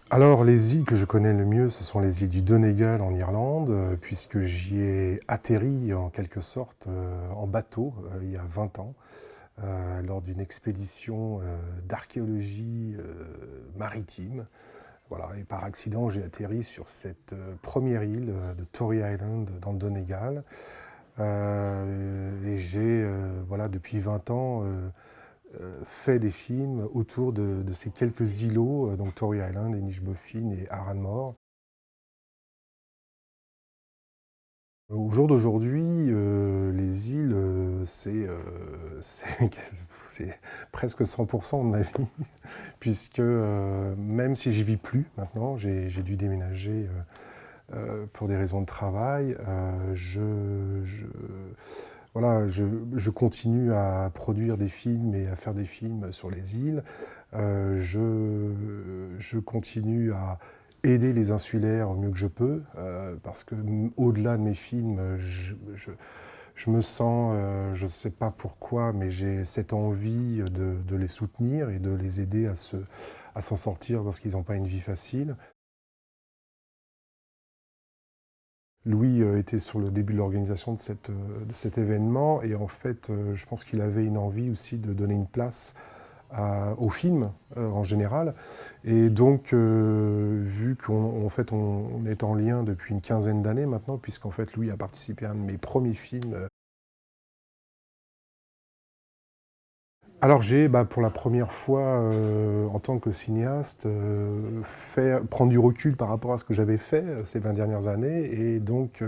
Alors, les îles que je connais le mieux, ce sont les îles du Donegal en Irlande, puisque j'y ai atterri en quelque sorte en bateau il y a 20 ans, lors d'une expédition d'archéologie maritime. Voilà, et par accident, j'ai atterri sur cette première île de Tory Island dans le Donegal. Et j'ai, voilà, depuis 20 ans, fait des films autour de ces quelques îlots, donc Tory Island, Inishbofin et Aranmore. Au jour d'aujourd'hui, les îles, c'est c'est presque 100% de ma vie, puisque même si j'y vis plus maintenant, j'ai dû déménager pour des raisons de travail, voilà, je continue à produire des films et à faire des films sur les îles. Je continue à aider les insulaires au mieux que je peux, parce que au-delà de mes films, je me sens, je ne sais pas pourquoi, mais j'ai cette envie de les soutenir et de les aider à s'en sortir parce qu'ils n'ont pas une vie facile. Louis était sur le début de l'organisation de cet événement et en fait, je pense qu'il avait une envie aussi de donner une place au film en général. Et donc, vu qu'en fait, on est en lien depuis une quinzaine d'années maintenant, puisqu'en fait, Louis a participé à un de mes premiers films. Alors j'ai, bah, pour la première fois en tant que cinéaste, prendre du recul par rapport à ce que j'avais fait ces 20 dernières années et donc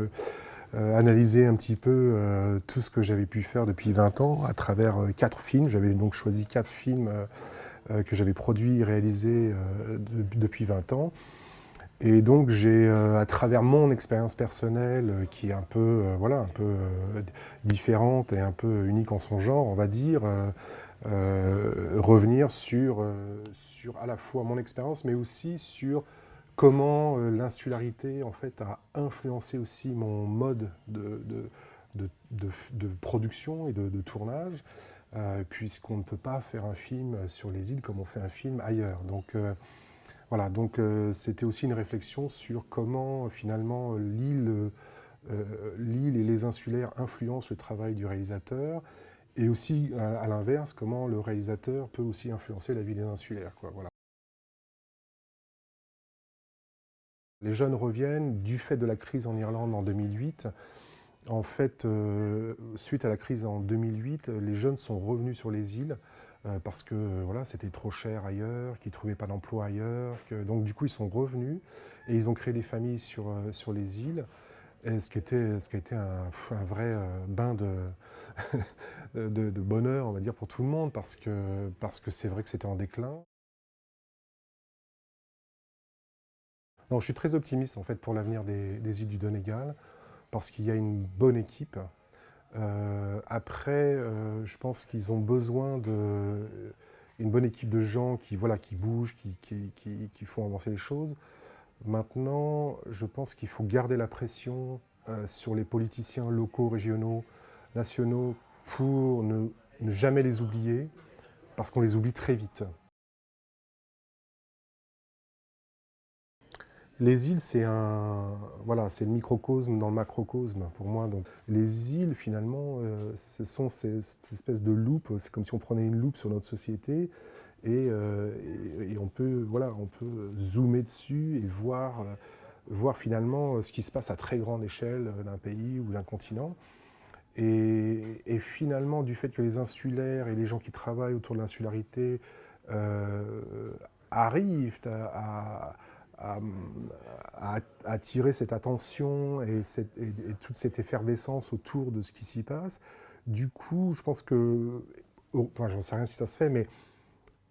analyser un petit peu tout ce que j'avais pu faire depuis 20 ans à travers 4 films. J'avais donc choisi 4 films que j'avais produits et réalisés depuis 20 ans. Et donc j'ai, à travers mon expérience personnelle, qui est un peu, voilà, un peu différente et un peu unique en son genre, on va dire, revenir sur à la fois mon expérience, mais aussi sur comment l'insularité en fait a influencé aussi mon mode de production et de tournage, puisqu'on ne peut pas faire un film sur les îles comme on fait un film ailleurs. Donc voilà, donc c'était aussi une réflexion sur comment finalement l'île et les insulaires influencent le travail du réalisateur, et aussi à l'inverse, comment le réalisateur peut aussi influencer la vie des insulaires, quoi, voilà. Les jeunes reviennent du fait de la crise en Irlande en 2008. En fait, suite à la crise en 2008, les jeunes sont revenus sur les îles parce que voilà, c'était trop cher ailleurs, qu'ils ne trouvaient pas d'emploi ailleurs. Donc du coup, ils sont revenus et ils ont créé des familles sur les îles. Et ce qui a été un vrai bain de bonheur, on va dire, pour tout le monde, parce que c'est vrai que c'était en déclin. Non, je suis très optimiste en fait pour l'avenir des îles du Donegal, parce qu'il y a une bonne équipe. Après, je pense qu'ils ont besoin d'une bonne équipe de gens qui, voilà, qui bougent, qui font avancer les choses. Maintenant, je pense qu'il faut garder la pression sur les politiciens locaux, régionaux, nationaux, pour ne jamais les oublier, parce qu'on les oublie très vite. Les îles, voilà, c'est le microcosme dans le macrocosme pour moi. Donc, les îles, finalement, ce sont cette espèce de loupe. C'est comme si on prenait une loupe sur notre société et on peut, voilà, on peut zoomer dessus et voir finalement ce qui se passe à très grande échelle d'un pays ou d'un continent. Et finalement, du fait que les insulaires et les gens qui travaillent autour de l'insularité euh, arrivent à- à attirer cette attention et toute cette effervescence autour de ce qui s'y passe, du coup, je pense que, enfin, j'en sais rien si ça se fait, mais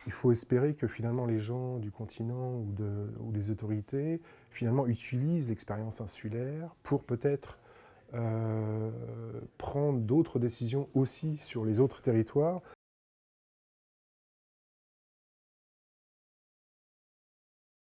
il faut espérer que finalement les gens du continent ou les autorités finalement utilisent l'expérience insulaire pour peut-être prendre d'autres décisions aussi sur les autres territoires,